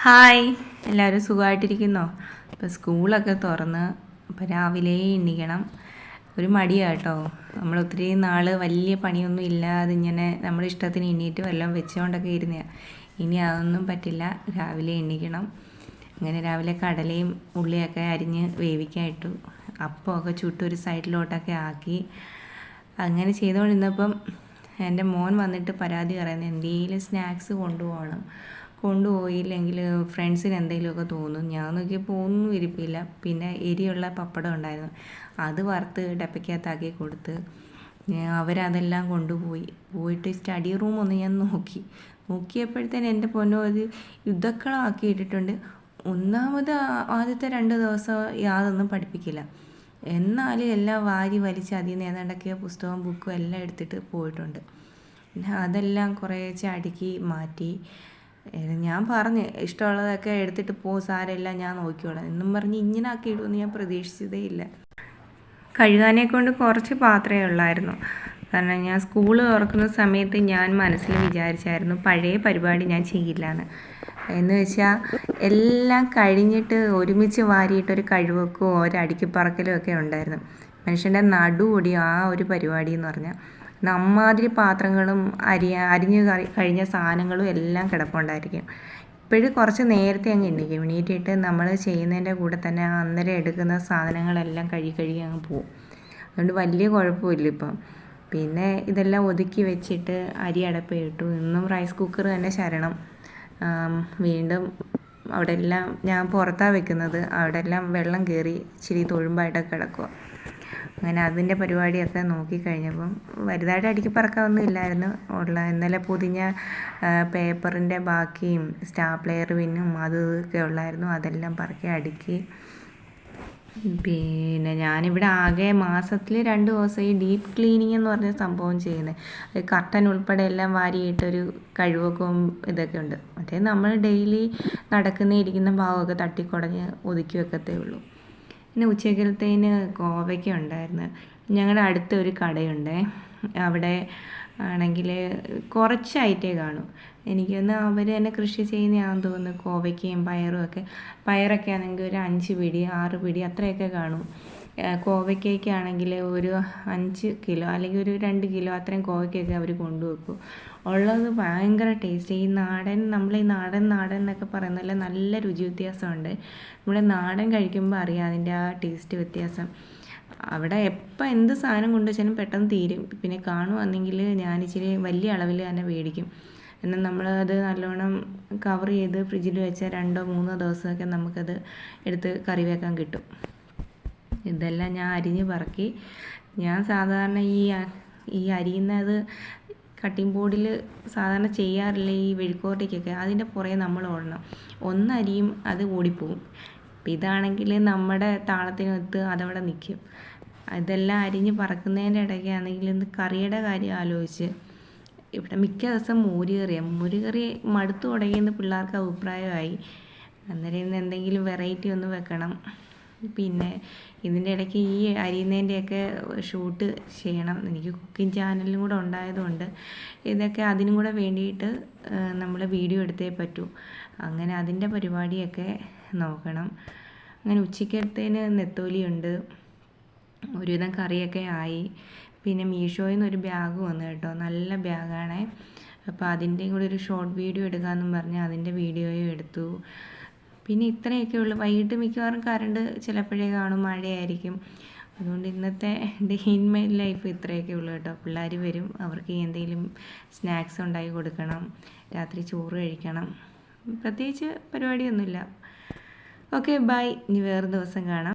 Hi, എല്ലാവരും സുഖമായിട്ടിരിക്കുന്നോ? ഇപ്പോൾ സ്കൂളൊക്കെ തുറന്ന് അപ്പോൾ രാവിലെ എണീക്കണം. ഒരു മടിയാണ് കേട്ടോ. നമ്മൾ ഒത്തിരി നാൾ വലിയ പണിയൊന്നും ഇല്ലാതെ ഇങ്ങനെ നമ്മുടെ ഇഷ്ടത്തിന് എണീറ്റ് വല്ലതും വെച്ചുകൊണ്ടൊക്കെ ഇരുന്നതാണ്. ഇനി അതൊന്നും പറ്റില്ല, രാവിലെ എണീക്കണം. അങ്ങനെ രാവിലെ കടലയും ഉള്ളിയൊക്കെ അരിഞ്ഞ് വേവിക്കാൻ ഇട്ടു. അപ്പമൊക്കെ ചുട്ടൊരു സൈഡിലോട്ടൊക്കെ ആക്കി അങ്ങനെ ചെയ്തുകൊണ്ടിരുന്നപ്പം എൻ്റെ മോൻ വന്നിട്ട് പരാതി പറയുന്നത് എന്തെങ്കിലും സ്നാക്സ് കൊണ്ടുപോയില്ലെങ്കിൽ ഫ്രണ്ട്സിന് എന്തെങ്കിലുമൊക്കെ തോന്നും. ഞാൻ നോക്കിയപ്പോൾ ഒന്നും ഇരിപ്പില്ല. പിന്നെ എരിയുള്ള പപ്പടം ഉണ്ടായിരുന്നു, അത് വറുത്ത് ഡപ്പയ്ക്കകത്താക്കി കൊടുത്ത് അവരതെല്ലാം പോയിട്ട് സ്റ്റഡി റൂം ഒന്ന് ഞാൻ നോക്കിയപ്പോഴത്തേന് എൻ്റെ പൊന്നോ അത് യുദ്ധക്കളമാക്കി ഇട്ടിട്ടുണ്ട്. ഒന്നാമത് ആദ്യത്തെ 2 ദിവസം യാതൊന്നും പഠിപ്പിക്കില്ല, എന്നാലും എല്ലാം വാരി വലിച്ച് അതിൽ നിന്ന് ഏതാണ്ടൊക്കെയോ പുസ്തകവും ബുക്കും എല്ലാം എടുത്തിട്ട് പോയിട്ടുണ്ട്. പിന്നെ അതെല്ലാം കുറേശ്ശെ അടുക്കി മാറ്റി. ഞാൻ പറഞ്ഞ് ഇഷ്ടമുള്ളതൊക്കെ എടുത്തിട്ട് സാരമില്ല ഞാൻ നോക്കിക്കോളാം എന്നും പറഞ്ഞ് ഇങ്ങനെ ആക്കി ഇടുമെന്ന് ഞാൻ പ്രതീക്ഷിച്ചതേ ഇല്ല. കഴുകാനെ കൊണ്ട് കുറച്ച് പാത്രമേ ഉള്ളായിരുന്നു. കാരണം ഞാൻ സ്കൂൾ തുറക്കുന്ന സമയത്ത് ഞാൻ മനസ്സിൽ വിചാരിച്ചായിരുന്നു പഴയ പരിപാടി ഞാൻ ചെയ്യില്ലാന്ന്. എന്ന് വെച്ചാൽ എല്ലാം കഴിഞ്ഞിട്ട് ഒരുമിച്ച് വാരിയിട്ടൊരു കഴുവക്കോ ഒരടുക്കിപ്പറക്കലും ഒക്കെ ഉണ്ടായിരുന്നു. മനുഷ്യൻ്റെ നടുവൊടിയും ആ ഒരു പരിപാടി എന്ന് പറഞ്ഞാൽ. അമ്മാതിരി പാത്രങ്ങളും അരിഞ്ഞ് കഴിഞ്ഞ സാധനങ്ങളും എല്ലാം കിടപ്പുണ്ടായിരിക്കും. ഇപ്പോഴും കുറച്ച് നേരത്തെ അങ്ങ് എണീറ്റിട്ട് നമ്മൾ ചെയ്യുന്നതിൻ്റെ കൂടെ തന്നെ അന്നേരം എടുക്കുന്ന സാധനങ്ങളെല്ലാം കഴുകി അങ്ങ് പോവും. അതുകൊണ്ട് വലിയ കുഴപ്പമില്ല ഇപ്പം. പിന്നെ ഇതെല്ലാം ഒതുക്കി വെച്ചിട്ട് അരി അടപ്പിലിട്ടു. ഇന്നും റൈസ് കുക്കർ തന്നെ ശരണം. വീണ്ടും അവിടെ എല്ലാം ഞാൻ പുറത്താണ് വെക്കുന്നത്, അവിടെ എല്ലാം വെള്ളം കയറി ഇച്ചിരി തൊഴുമ്പായിട്ടൊക്കെ കിടക്കുക. അങ്ങനെ അതിൻ്റെ പരിപാടിയൊക്കെ നോക്കിക്കഴിഞ്ഞപ്പം വലുതായിട്ട് അടുക്കി പറക്കാനൊന്നും ഇല്ലായിരുന്നു. ഇന്നലെ പൊതിഞ്ഞ പേപ്പറിൻ്റെ ബാക്കിയും സ്റ്റാപ്ലെയർ പിന്നും അതൊക്കെ ഉള്ളായിരുന്നു, അതെല്ലാം പറക്കി അടുക്കി. പിന്നെ ഞാനിവിടെ ആകെ മാസത്തിൽ 2 ദിവസം ഈ ഡീപ്പ് ക്ലീനിങ് എന്ന് പറഞ്ഞ സംഭവം ചെയ്യുന്നത്. കർട്ടൻ ഉൾപ്പെടെ എല്ലാം വാരിയിട്ടൊരു കഴിവൊക്കും ഇതൊക്കെ ഉണ്ട്. മറ്റേ നമ്മൾ ഡെയിലി ഇരിക്കുന്ന ഭാഗമൊക്കെ തട്ടിക്കുടഞ്ഞ് ഒതുക്കി വെക്കത്തേ ഉള്ളൂ. പിന്നെ ഉച്ചക്കലത്തേന് കോവയ്ക്ക ഉണ്ടായിരുന്നു. ഞങ്ങളുടെ അടുത്തൊരു കടയുണ്ട്, അവിടെ ആണെങ്കിൽ കുറച്ച് ഐറ്റേ കാണും. എനിക്കൊന്ന് അവർ തന്നെ കൃഷി ചെയ്യുന്നതാണെന്ന് തോന്നുന്നു. കോവയ്ക്കയും പയറും ഒക്കെ. പയറൊക്കെ ആണെങ്കിൽ ഒരു 5 പിടി 6 പിടി അത്രയൊക്കെ കാണും. കോവയ്ക്കയ്ക്കാണെങ്കിൽ ഒരു 5 കിലോ അല്ലെങ്കിൽ ഒരു 2 കിലോ അത്രയും കോവയ്ക്കൊക്കെ അവർ കൊണ്ടുവെക്കും. ഉള്ളത് ഭയങ്കര ടേസ്റ്റ്. നമ്മൾ ഈ നാടൻ എന്നൊക്കെ പറയുന്നതല്ല, നല്ല രുചി വ്യത്യാസമുണ്ട്. നമ്മുടെ നാടൻ കഴിക്കുമ്പോൾ അറിയാം അതിൻ്റെ ആ ടേസ്റ്റ് വ്യത്യാസം. അവിടെ എപ്പോൾ എന്ത് സാധനം കൊണ്ടുവച്ചാലും പെട്ടെന്ന് തീരും. പിന്നെ കാണുവാണെങ്കിൽ ഞാനിച്ചിരി വലിയ അളവിൽ തന്നെ മേടിക്കും. എന്നാൽ നമ്മളത് നല്ലോണം കവർ ചെയ്ത് ഫ്രിഡ്ജിൽ വെച്ചാൽ 2-3 ദിവസമൊക്കെ നമുക്കത് എടുത്ത് കറി വെക്കാൻ കിട്ടും. ഇതെല്ലാം ഞാൻ അരിഞ്ഞ് പറക്കി. ഞാൻ സാധാരണ ഈ അരിയുന്നത് കട്ടിംഗ് ബോർഡിൽ സാധാരണ ചെയ്യാറില്ല. ഈ വെഴുക്കോട്ടയ്ക്കൊക്കെ അതിൻ്റെ പുറകെ നമ്മൾ ഓടണം. ഒന്നരിയും അത് ഓടിപ്പോവും. അപ്പം ഇതാണെങ്കിൽ നമ്മുടെ താളത്തിനൊത്ത് അതവിടെ നിൽക്കും. ഇതെല്ലാം അരിഞ്ഞ് പറക്കുന്നതിൻ്റെ ഇടയ്ക്കാണെങ്കിൽ ഇന്ന് കറിയുടെ കാര്യം ആലോചിച്ച് ഇവിടെ മിക്ക ദിവസം മോരുകറി മടുത്തു തുടങ്ങിയെന്ന് പിള്ളേർക്ക് അഭിപ്രായമായി. അന്നേരം ഇന്ന് എന്തെങ്കിലും വെറൈറ്റി ഒന്ന് വെക്കണം. പിന്നെ ഇതിൻ്റെ ഇടയ്ക്ക് ഈ അരിയുന്നതിൻ്റെയൊക്കെ ഷൂട്ട് ചെയ്യണം. എനിക്ക് കുക്കിംഗ് ചാനലും കൂടെ ഉണ്ടായതുകൊണ്ട് ഇതൊക്കെ അതിനും കൂടെ വേണ്ടിയിട്ട് നമ്മൾ വീഡിയോ എടുത്തേ പറ്റൂ. അങ്ങനെ അതിൻ്റെ പരിപാടിയൊക്കെ നോക്കണം. അങ്ങനെ ഉച്ചക്കത്തേന് നെത്തോലിയുണ്ട്. ഒരുവിധം കറിയൊക്കെ ആയി. പിന്നെ മീഷോയിൽ നിന്ന് ഒരു ബാഗ് വന്നു കേട്ടോ, നല്ല ബാഗാണേ. അപ്പോൾ അതിൻ്റെയും കൂടെ ഒരു ഷോർട്ട് വീഡിയോ എടുക്കാമെന്നും പറഞ്ഞ് അതിൻ്റെ വീഡിയോയും എടുത്തു. പിന്നെ ഇത്രയൊക്കെ ഉള്ളൂ. വൈകിട്ട് മിക്കവാറും കറണ്ട് ചിലപ്പോഴേ കാണും, മഴയായിരിക്കും. അതുകൊണ്ട് ഇന്നത്തെ ഡേ ഇൻ മൈ ലൈഫ് ഇത്രയൊക്കെ ഉള്ളൂ കേട്ടോ. പിള്ളേർ വരും, അവർക്ക് എന്തെങ്കിലും സ്നാക്സ് ഉണ്ടാക്കി കൊടുക്കണം, രാത്രി ചോറ് കഴിക്കണം. പ്രത്യേകിച്ച് പരിപാടിയൊന്നുമില്ല. Okay, bye. ഇനി വേറെ ദിവസം കാണാം.